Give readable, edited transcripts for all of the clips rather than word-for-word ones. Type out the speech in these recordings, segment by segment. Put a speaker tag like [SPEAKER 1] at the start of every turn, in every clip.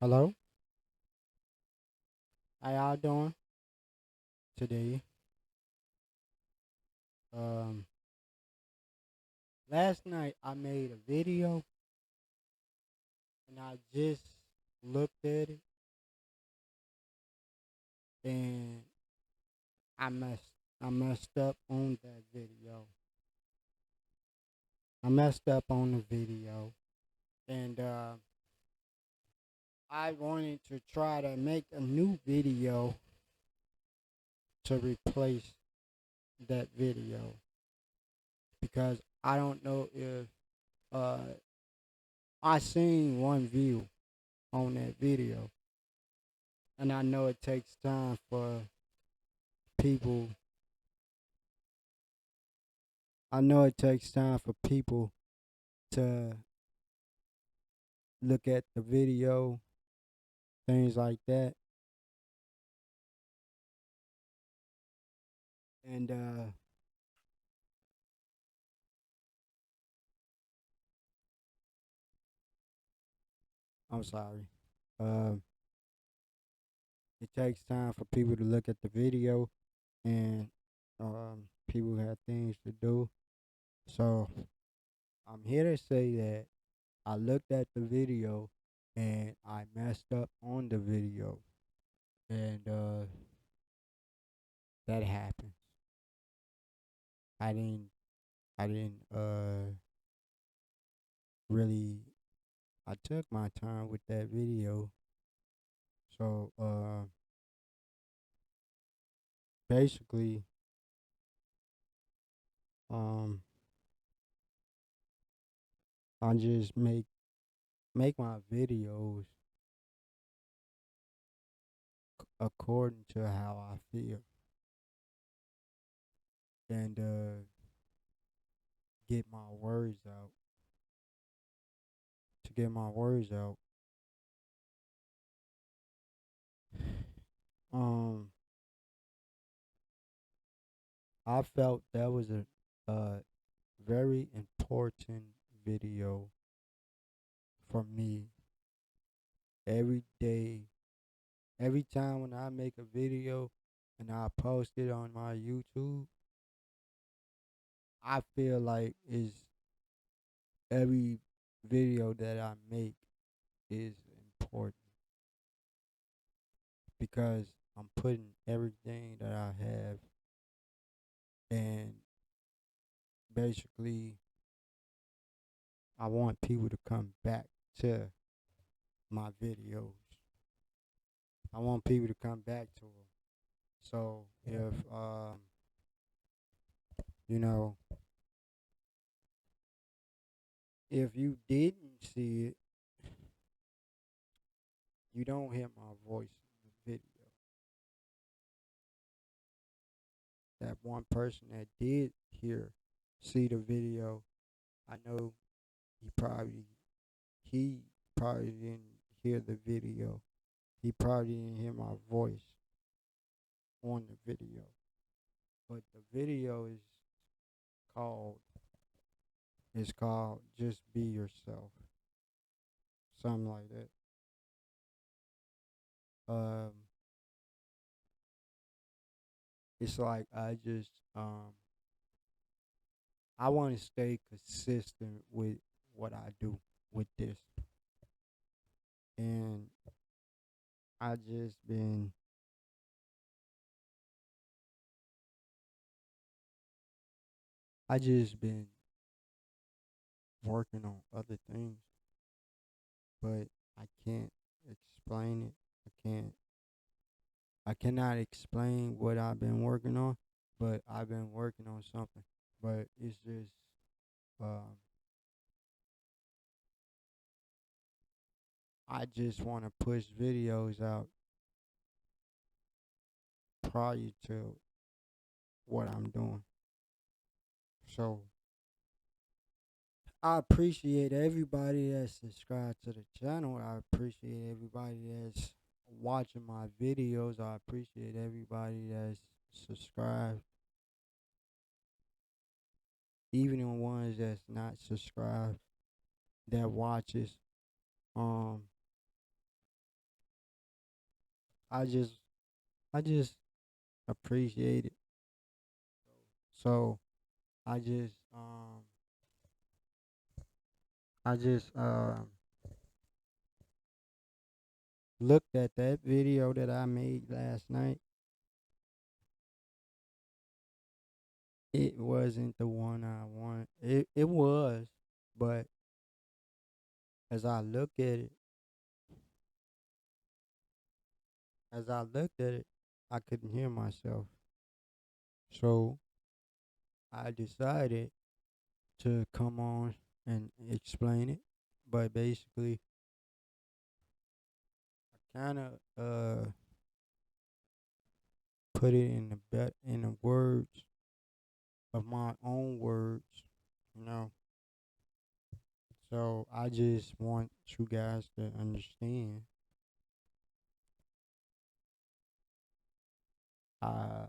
[SPEAKER 1] Hello, how y'all doing today? Um, Last night I made a video and I just looked at it and I messed I messed up on that video. I messed up on the video and I wanted to try to make a new video to replace that video because I don't know if uh I seen one view on that video. And I know it takes time for people. I know it takes time for people to look at the video, things like that. And I'm sorry. Um, it takes time for people to look at the video, and people have things to do. So I'm here to say that I looked at the video and I messed up on the video, and that happens. I didn't. I didn't really. I took my time with that video. So basically, um, I just make my videos according to how I feel and get my words out. To get my words out, um, I felt that was a very important video for me. Every day, every time when I make a video and I post it on my YouTube, I feel like is every video that I make is important because I'm putting everything that I have, and basically I want people to come back to my videos. I want people to come back to them. So if you know, if you didn't see it, you don't hear my voice in the video. That one person that did see the video, I know he probably he probably didn't hear the video. He probably didn't hear my voice on the video. But the video called is called Just Be Yourself. Something like that. Um it's like I wanna stay consistent with what I do with this. And I just been I just been working on other things, but I can't explain it. I cannot explain what I've been working on, but I've been working on something. But it's just um I just want to push videos out prior to what I'm doing. So I appreciate everybody that's subscribed to the channel. I appreciate everybody that's watching my videos. I appreciate everybody that's subscribed, even the ones that's not subscribed that watches. Um, I just I just appreciate it. So I just I just looked at that video that I made last night. It wasn't the one I want. It was, but as I look at it, as I looked at it, I couldn't hear myself. So I decided to come on and explain it. But basically, I kind of put it in in the words of my own words, you know. So I just want you guys to understand. Uh,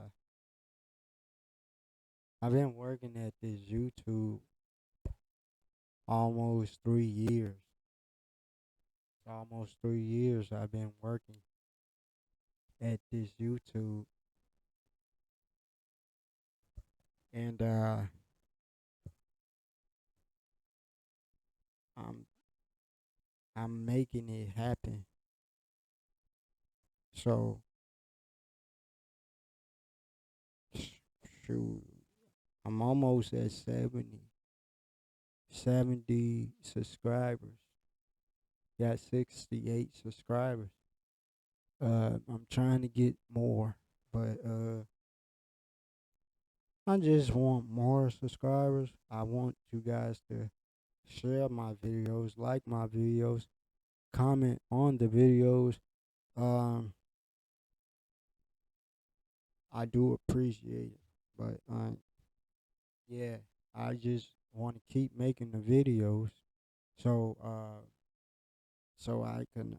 [SPEAKER 1] I've been working at this YouTube almost 3 years. Almost 3 years I've been working at this YouTube, and I'm I'm making it happen. So shoot, I'm almost at 70 subscribers. Got 68 subscribers. I'm trying to get more, but I just want more subscribers. I want you guys to share my videos, like my videos, comment on the videos. Um, I do appreciate it, but yeah, I just want to keep making the videos, so so I can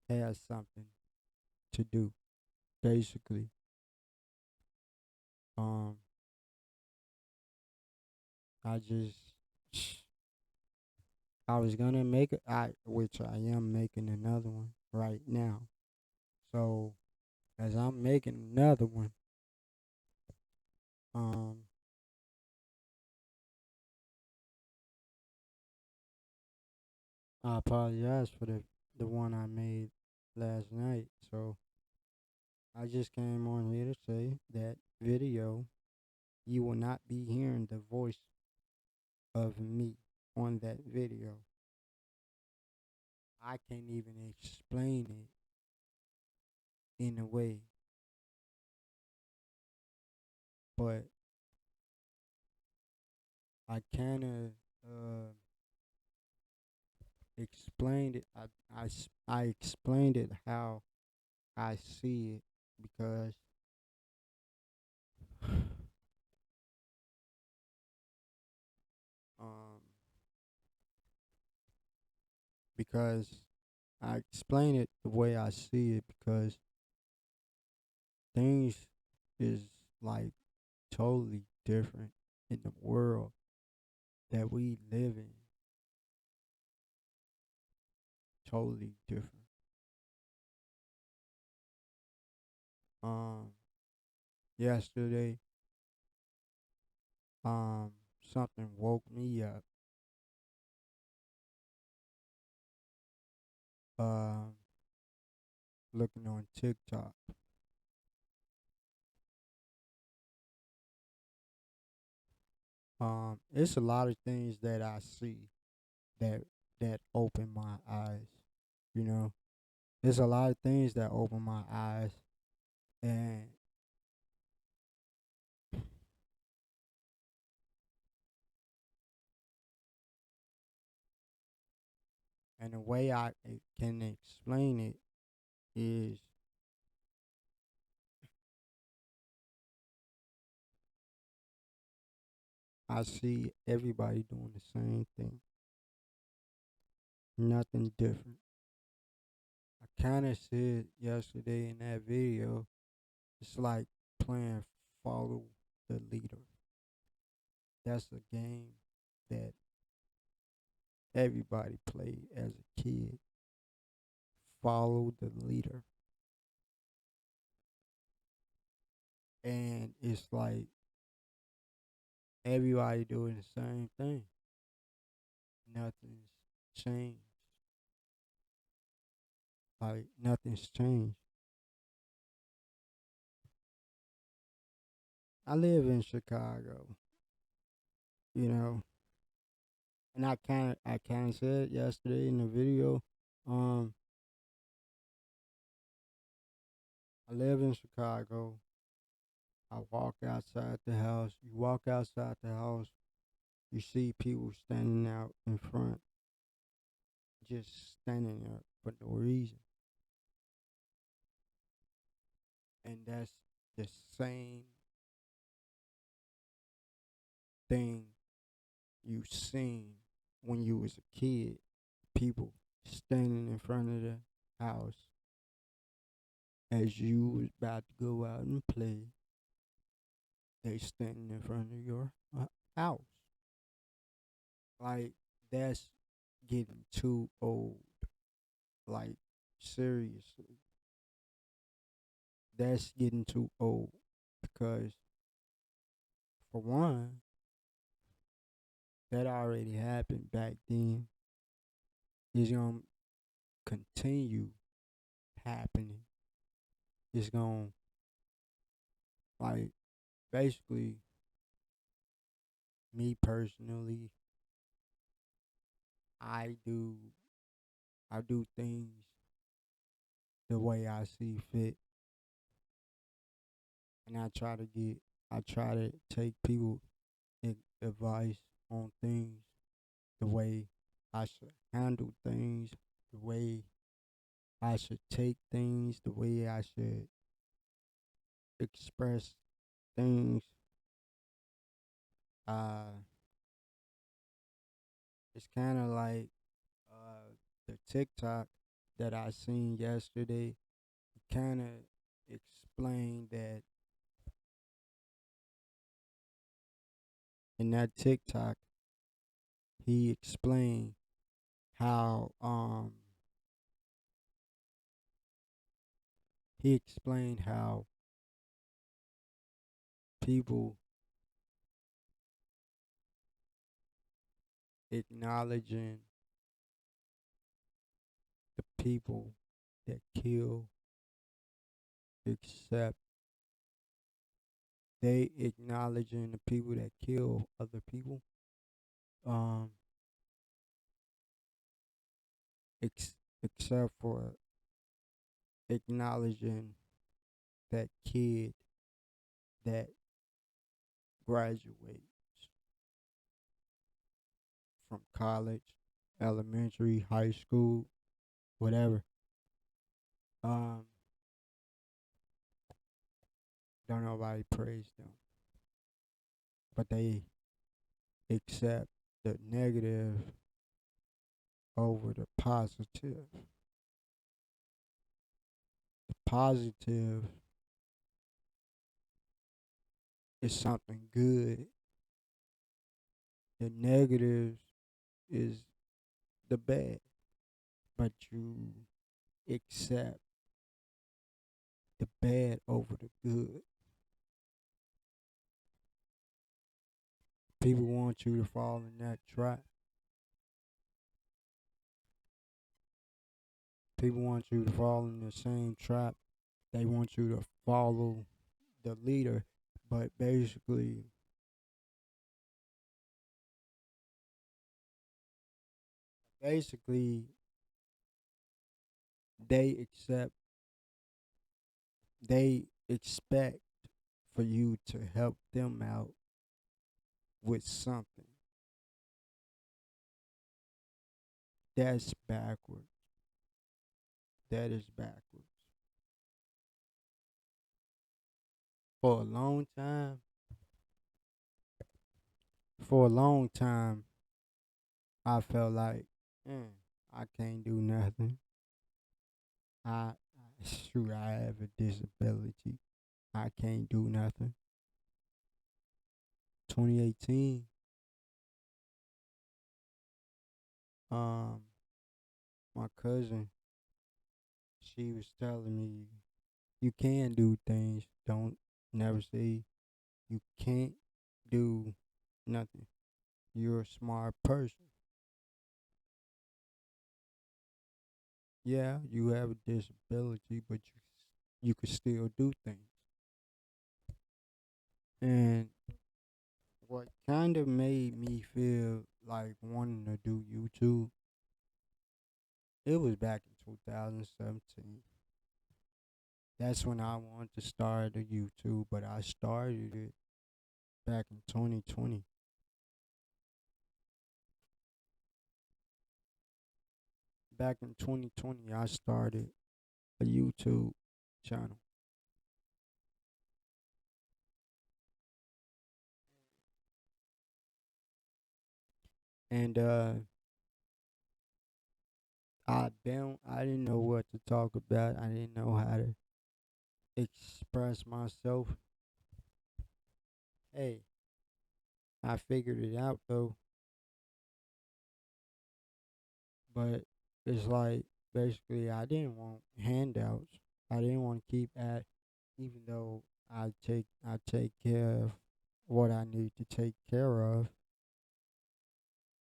[SPEAKER 1] have something to do. Basically, um, I just I was gonna make it, which I am making another one right now. So as I'm making another one, um, I apologize for the one I made last night. So I just came on here to say that video, you will not be hearing the voice of me on that video. I can't even explain it in a way, but I kind of explained it. I explained it how I see it because um because I explain it the way I see it because things is like totally different in the world that we live in. Totally different. Um, Yesterday, um, something woke me up. Um, Looking on TikTok. It's a lot of things that I see that open my eyes. You know, there's a lot of things that open my eyes, and the way can explain it is I see everybody doing the same thing, nothing different. I kind of said yesterday in that video, it's like playing follow the leader. That's a game that everybody played as a kid. Follow the leader. And it's like everybody doing the same thing. Nothing's changed. Like nothing's changed. I live in Chicago, you know, and I kinda said yesterday in the video, um, I live in Chicago. I walk outside the house. You walk outside the house, you see people standing out in front, just standing there for no reason. And that's the same thing you seen when you was a kid. People standing in front of the house as you was about to go out and play. They standing in front of your house. Like that's getting too old. Like seriously, that's getting too old because for one, that already happened back then. It's gonna continue happening. It's gonna like basically me personally, I do I do things the way I see fit, and I try to take people advice on things, the way I should handle things, the way I should take things, the way I should express things. Uh, it's kind of like the TikTok that I seen yesterday. Kind of explained that in that TikTok, he explained how he explained how people acknowledging the people that kill, except they acknowledging the people that kill other people, um, except for acknowledging that kid that graduates from college, elementary, high school, whatever. Um, don't nobody praise them, but they accept the negative over the positive. The positive is something good. The negative is the bad, but you accept the bad over the good. People want you to fall in that trap. People want you to fall in the same trap. They want you to follow the leader, but basically they accept they expect for you to help them out with something. That's backwards. That is backwards. For a long time, for a long time, I felt like, mm, I can't do nothing. Shoot, I have a disability. I can't do nothing. 2018, um my cousin, she was telling me you can do things. Don't never say you can't do nothing. You're a smart person. Yeah, you have a disability, but you can still do things. And what kind of made me feel like wanting to do YouTube, it was back in 2017. That's when I wanted to start a YouTube, but I started it back in 2020. Back in 2020, I started a YouTube channel. And I didn't know what to talk about. I didn't know how to express myself. Hey, I figured it out though, but it's like basically I didn't want handouts. I didn't want to keep at, even though I take care of what I need to take care of.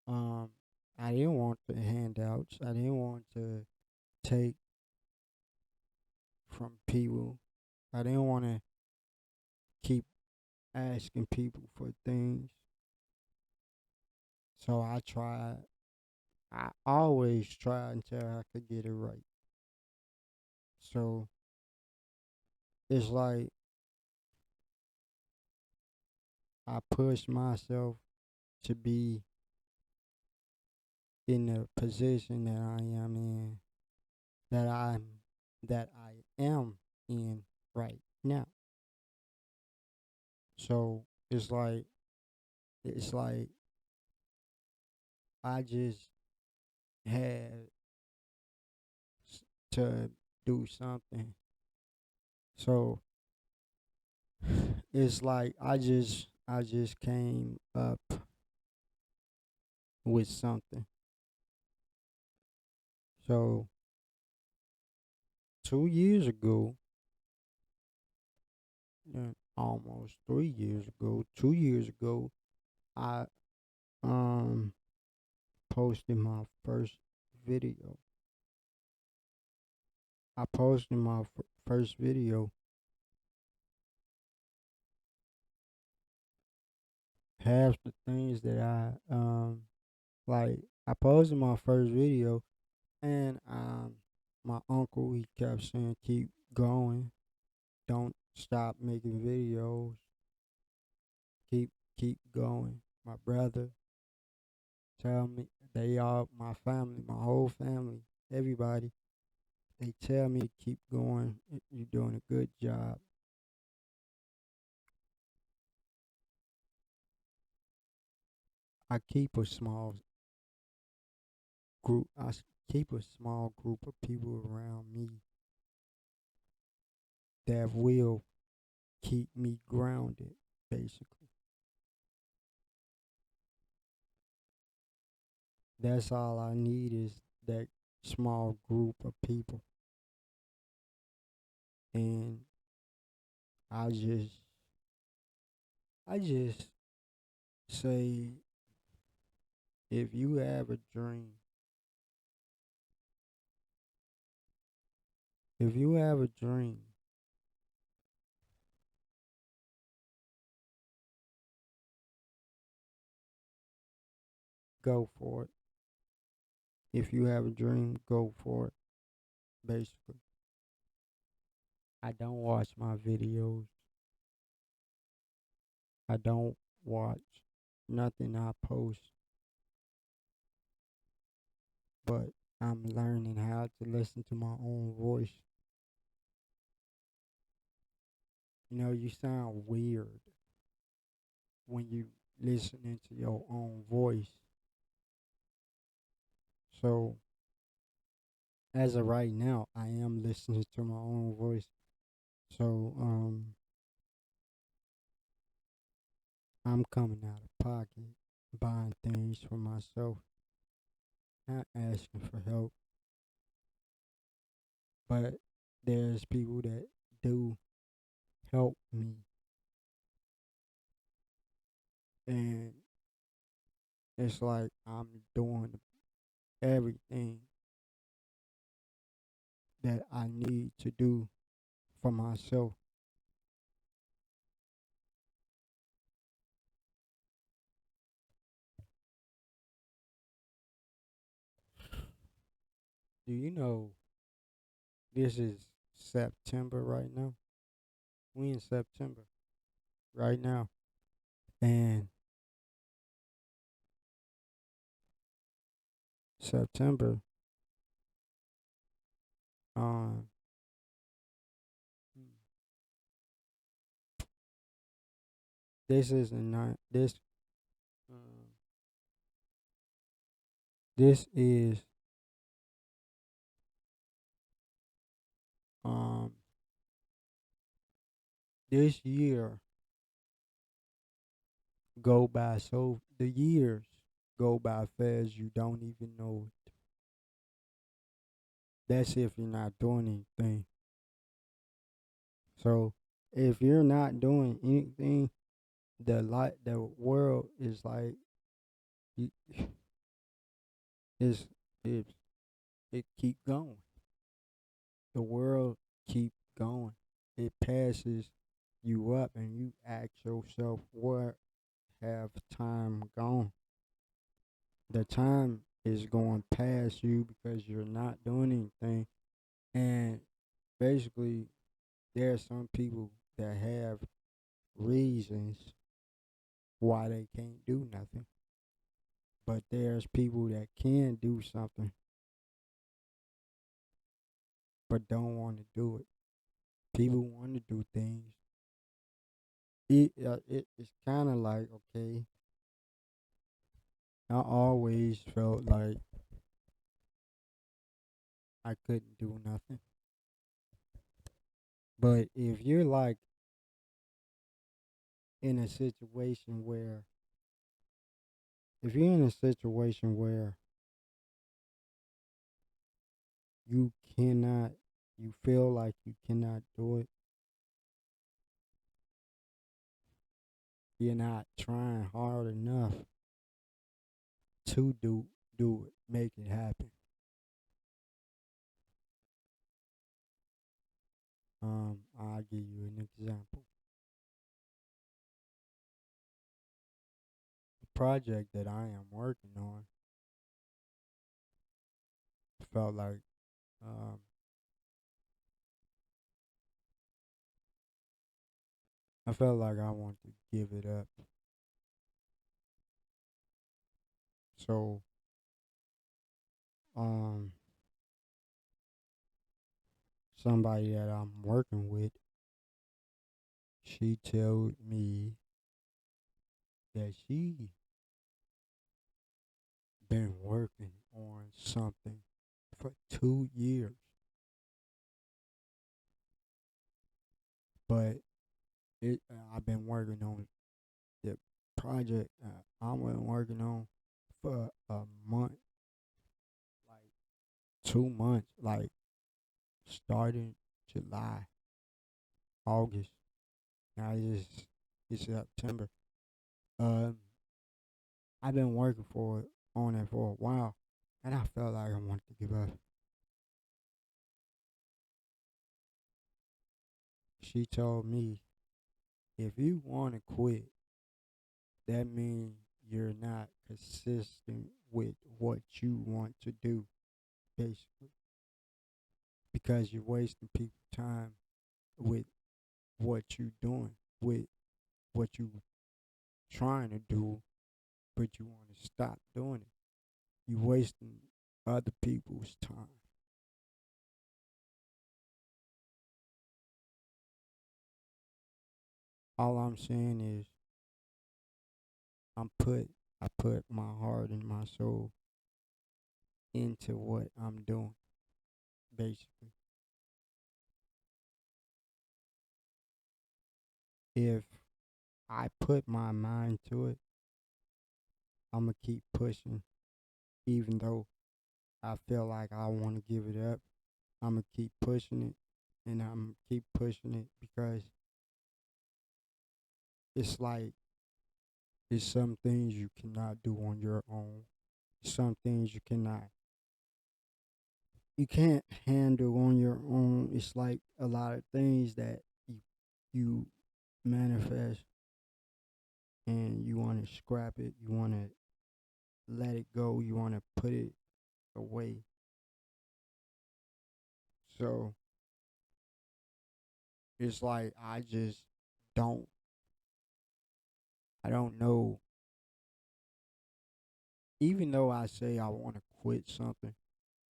[SPEAKER 1] Um, I didn't want the handouts. I didn't want to take from people. I didn't want to keep asking people for things. So I tried. I always try until I could get it right. So it's like I push myself to be in the position that I am in, that I'm that I am in right now. So it's like I just had to do something. So it's like I just came up with something. So 2 years ago, almost 3 years ago, 2 years ago, I um posted my first video. I posted my first video. Half the things that like I posted my first video, and my uncle, he kept saying keep going, don't stop making videos, keep keep going. My brother tell me, they all my family, my whole family, everybody, they tell me to keep going. You're doing a good job. I keep a small group. Keep a small group of people around me that will keep me grounded, basically. That's all I need, is that small group of people. And I just I just say, if you have a dream, if you have a dream, go for it. If you have a dream, go for it. Basically, I don't watch my videos. I don't watch nothing I post, but I'm learning how to listen to my own voice. You know, you sound weird when you listening to your own voice. So as of right now, I am listening to my own voice. So I'm coming out of pocket, buying things for myself. not asking for help, but there's people that do help me, and it's like I'm doing everything that I need to do for myself. Do you know this is September right now? We in September right now, and September, um, this is a not this, um, this is um, this year go by so the years go by fast you don't even know it. That's if you're not doing anything. So if you're not doing anything, the world is like you- is it it keep going. The world keep going. It passes you up, and you ask yourself, where have time gone? The time is going past you because you're not doing anything. And basically, there are some people that have reasons why they can't do nothing. But there's people that can do something but don't want to do it. People want to do things. It's kind of like, okay, I always felt like I couldn't do nothing. But if you're like in a situation where, if you're in a situation where you cannot, you feel like you cannot do it, you're not trying hard enough to do it, make it happen. I'll give you an example. The project that I am working on felt like um I felt like I wanted to give it up. So um somebody that I'm working with, she told me that she been working on something for 2 years, but I've been working on the project I was working on for a month, like 2 months, like starting July, August. Now it's September. Um, I've been working for on it for a while, and I felt like I wanted to give up. She told me, if you want to quit, that means you're not consistent with what you want to do, basically, because you're wasting people's time with what you're doing, with what you trying to do, but you want to stop doing it. You're wasting other people's time. All I'm saying is I'm put I put my heart and my soul into what I'm doing, basically. If I put my mind to it, I'm gonna keep pushing, even though I feel like I want to give it up, I'm gonna keep pushing it, and I'm keep pushing it because it's like there's some things you cannot do on your own. Some things you can't handle on your own. It's like a lot of things that you manifest and you want to scrap it, you want to let it go, you want to put it away. So it's like don't I don't know. Even though I say I want to quit something,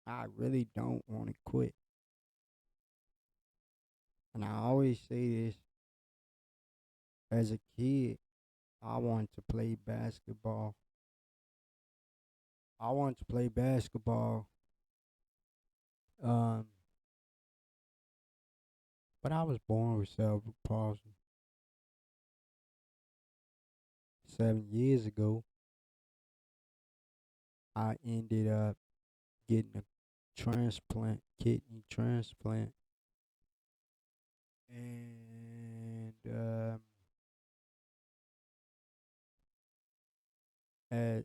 [SPEAKER 1] I really don't want to quit. And I always say this, as a kid, I wanted to play basketball. I wanted to play basketball. Um, but I was born with cerebral palsy 7 years ago. I ended up getting a kidney transplant, and at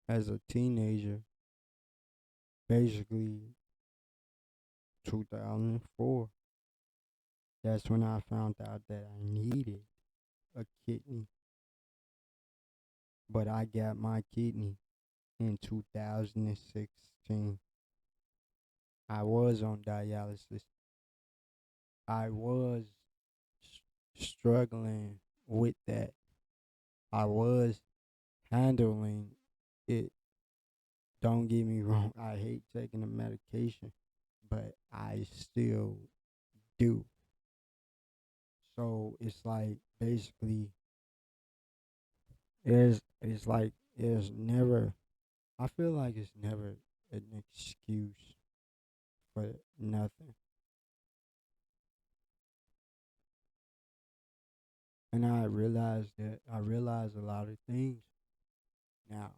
[SPEAKER 1] as a teenager, basically 2004, that's when I found out that I needed a kidney. But I got my kidney in 2016. I was on dialysis. I was struggling with that. I was handling it. Don't get me wrong, I hate taking the medication, but I still do. So it's like basically it's like there's never I feel like it's never an excuse for nothing. And I realized a lot of things now.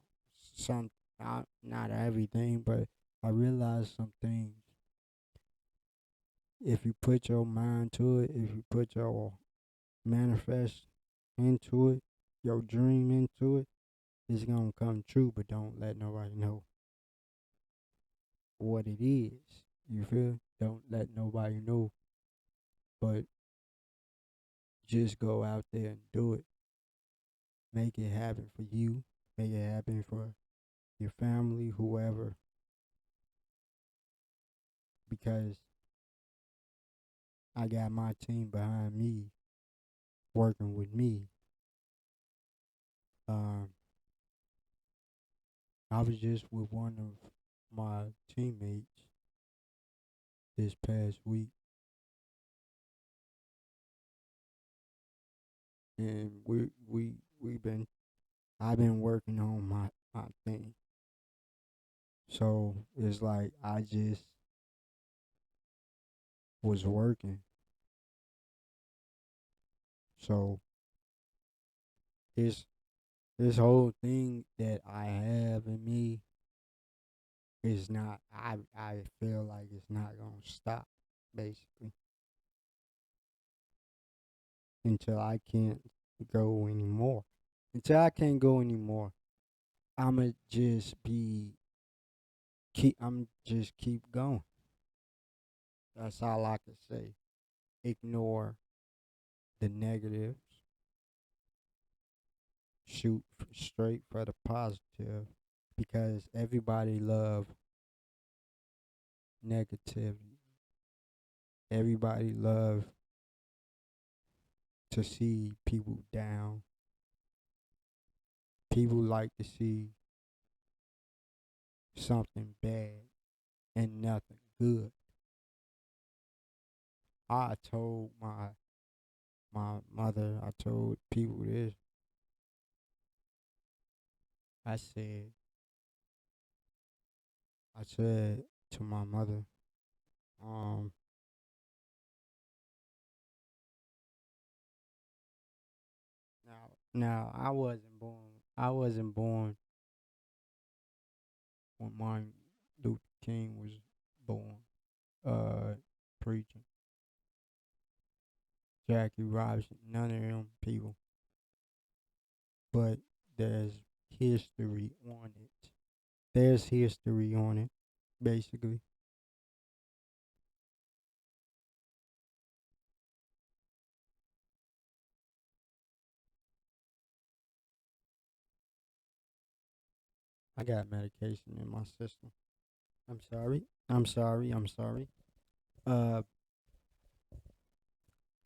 [SPEAKER 1] Some not everything, but I realized some things. If you put your mind to it, if you put your manifest into it, your dream into it, it's gonna come true, but don't let nobody know what it is. You feel? Don't let nobody know, but just go out there and do it. Make it happen for you. Make it happen for your family, whoever, because I got my team behind me, working with me. Um, I was just with one of my teammates this past week, and we've been I've been working on my thing. So it's like I just was working. So this this whole thing that I have in me is not. I feel like it's not gonna stop, basically, until I can't go anymore. Until I can't go anymore, I'ma just be keep. I'm just keep going. That's all I can say. Ignore the negatives. Shoot straight for the positive, because everybody love negativity. Everybody love to see people down. People like to see something bad and nothing good. I told my mother, I told people this. I said I said to my mother, um, now I wasn't born. I wasn't born with my Luther King was born, preaching. Jackie Robinson, none of them people. But there's history on it. There's history on it, basically. I got medication in my system. I'm sorry. I'm sorry. I'm sorry. Uh,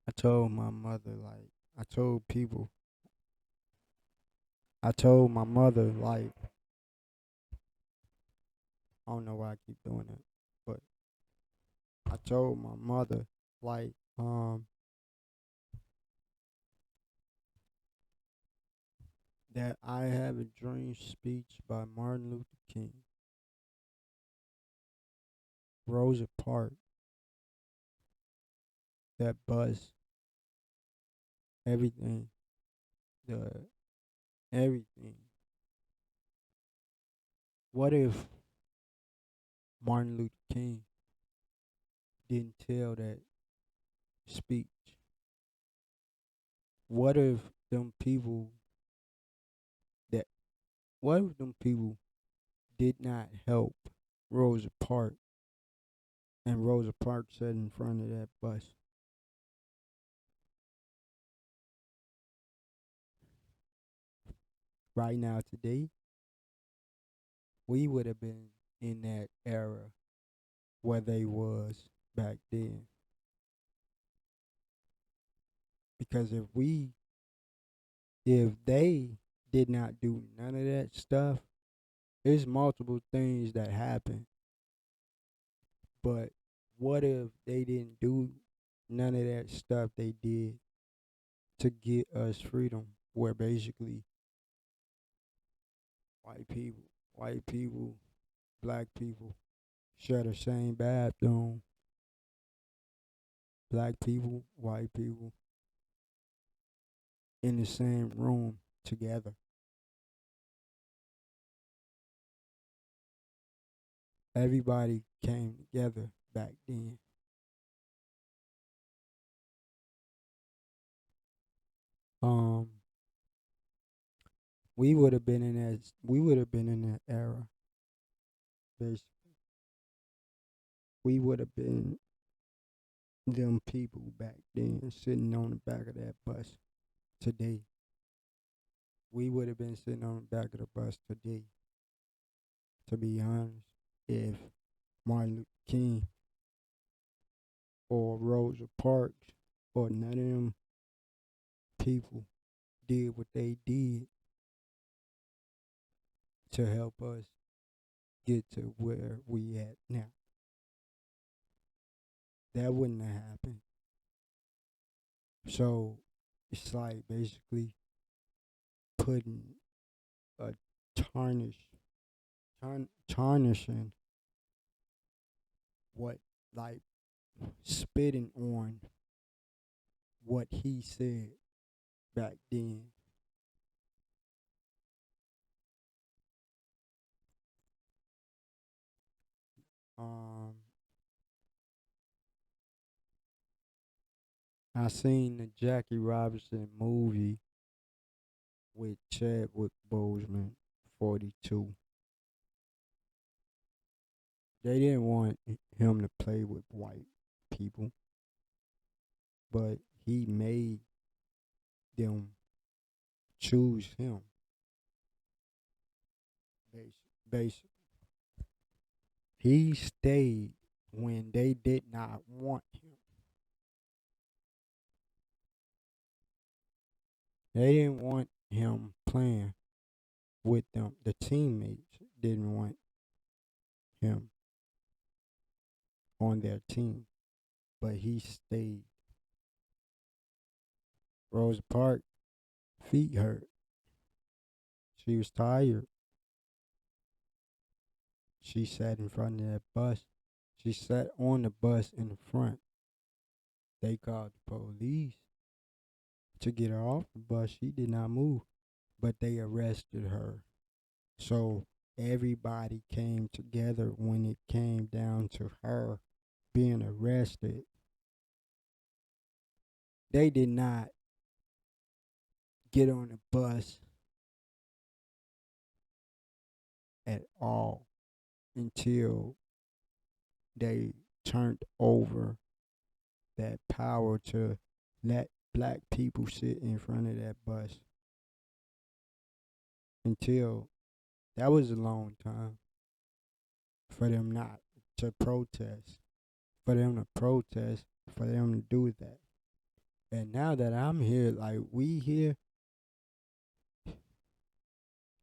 [SPEAKER 1] I told my mother, like, I told people, I told my mother, like, I don't know why I keep doing that, but I told my mother, like, that I Have a Dream speech by Martin Luther King, Rosa Parks, that bus, everything, the everything. What if Martin Luther King didn't tell that speech? What if them people that what if them people did not help Rosa Parks and Rosa Parks sat in front of that bus? Right now today, we would have been in that era where they was back then. Because if they did not do none of that stuff, there's multiple things that happen. But what if they didn't do none of that stuff they did to get us freedom? Where basically white people, white people, black people share the same bathroom. Black people, white people in the same room together. Everybody came together back then. Um, we would have been in that era. Basically, we would have been them people back then sitting on the back of that bus today. We would have been sitting on the back of the bus today, to be honest, if Martin Luther King or Rosa Parks or none of them people did what they did to help us get to where we at now. That wouldn't have happened. So it's like basically putting a tarnishing what, like spitting on what he said back then. Um, I seen the Jackie Robinson movie with Chadwick Boseman, 42. They didn't want him to play with white people, but he made them choose him. Basically, he stayed when they did not want him. They didn't want him playing with them. The teammates didn't want him on their team, but he stayed. Rosa Parks' feet hurt. She was tired. She sat in front of that bus. She sat on the bus in the front. They called the police to get her off the bus. She did not move, but they arrested her. So everybody came together when it came down to her being arrested. They did not get on the bus at all until they turned over that power to let black people sit in front of that bus. Until that was a long time for them not to protest, for them to protest, for them to do that. And now that I'm here, like we here,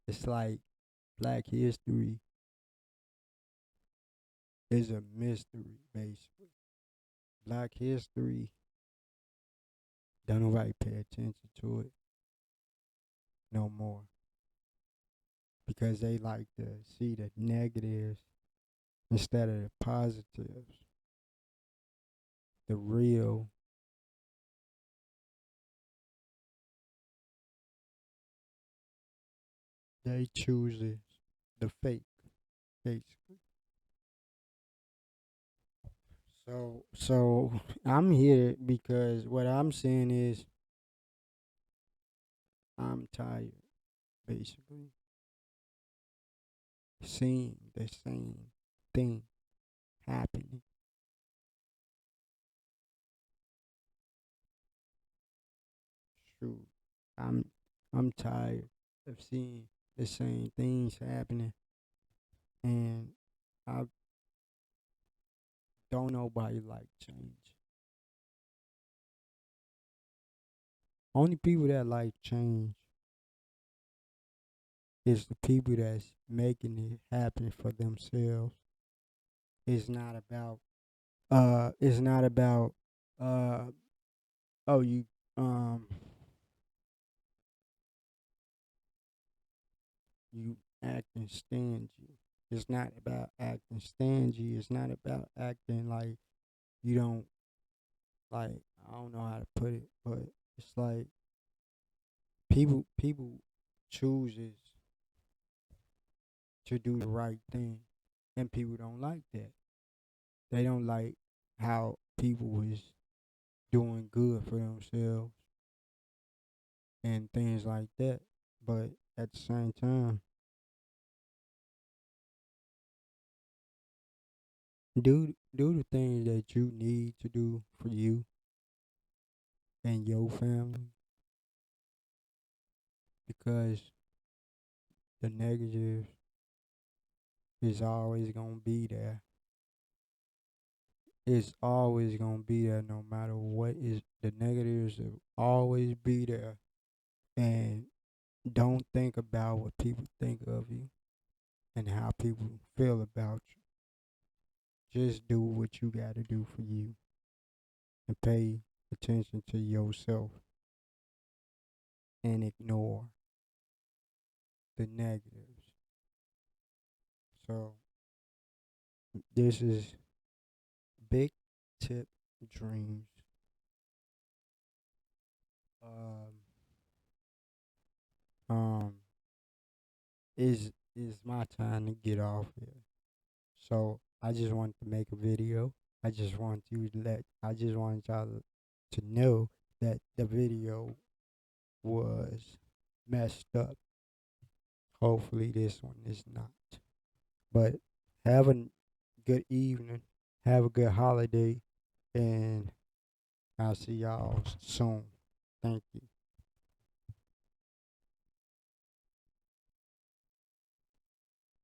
[SPEAKER 1] it's like Black history is a mystery, basically. Black history, don't nobody pay attention to it no more because they like to see the negatives instead of the positives, the real. They chooses the fake, basically. So I'm here because what I'm saying is I'm tired, basically, seeing the same thing happening. Shoot, I'm I'm tired of seeing the same things happening, and I don't nobody like change. Only people that like change is the people that's making it happen for themselves. It's not about it's not about uh oh you um you acting stingy. It's not about acting stingy. It's not about acting like you don't like I don't know how to put it, but it's like people chooses to do the right thing and people don't like that. They don't like how people is doing good for themselves and things like that. But at the same time, do the things that you need to do for you and your family because the negative is always gonna be there. It's always gonna be there no matter what is the negatives will always be there. And don't think about what people think of you and how people feel about you. Just do what you gotta do for you and pay attention to yourself and ignore the negatives. So this is Big Tip Dreams. Um, um, is my time to get off here. So I just wanted to make a video. I just want y'all to know that the video was messed up. Hopefully this one is not. But have a good evening. Have a good holiday and I'll see y'all soon. Thank you.